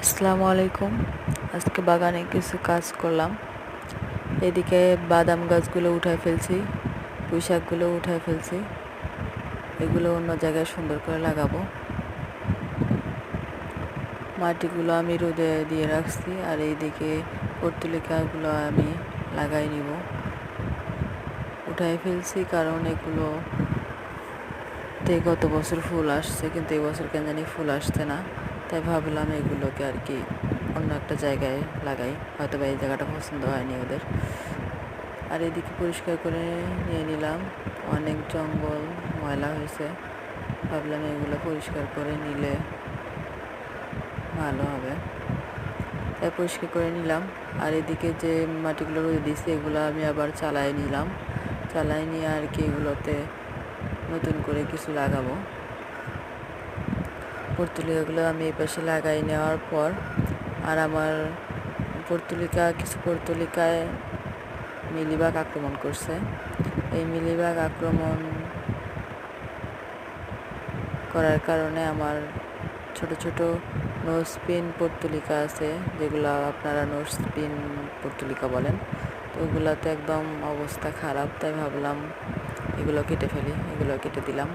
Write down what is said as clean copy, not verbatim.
আসসালামু আলাইকুম। আজকে বাগানে কিছু কাজ করলাম। এদিকে বাদাম গাছগুলো উঠায় ফেলছি, পুঁই শাকগুলো উঠায় ফেলছি। এগুলো অন্য জায়গায় সুন্দর করে লাগাবো। মাটিগুলো আমি রোদে দিয়ে রাখছি, আর এইদিকে পর্তুলিকাগুলো আমি লাগাই নিব। উঠায় ফেলছি কারণ এগুলোতে গত বছর ফুল আসছে, কিন্তু এই বছর কেন জানি ফুল আসছে না। তাই ভাবলাম এগুলোকে আর কি অন্য একটা জায়গায় লাগাই, হয়তো বা এই জায়গাটা পছন্দ হয়নি ওদের। আর এদিকে পরিষ্কার করে নিয়ে নিলাম, অনেক জঙ্গল ময়লা হয়েছে। ভাবলাম এগুলো পরিষ্কার করে নিলে ভালো হবে, তাই পরিষ্কার করে নিলাম। আর এদিকে যে মাটিগুলো রোদে দিয়েছি এগুলো আমি আবার চালাই নিলাম, চালাই নিয়ে আর কি এগুলোতে নতুন করে কিছু লাগাবো। পর্তুলিকাগুলো আমি এই পাশে লাগাই নেওয়ার পর, আর আমার কিছু পর্তুলিকায় মিলিবাগ আক্রমণ করছে। এই মিলিবাগ আক্রমণ করার কারণে আমার ছোট ছোট নোজপিন পর্তুলিকা আছে, যেগুলো আপনারা নোজপিন পর্তুলিকা বলেন। তো ওগুলোতে একদম অবস্থা খারাপ, তাই ভাবলাম এগুলো কেটে ফেলি। এগুলো কেটে দিলাম।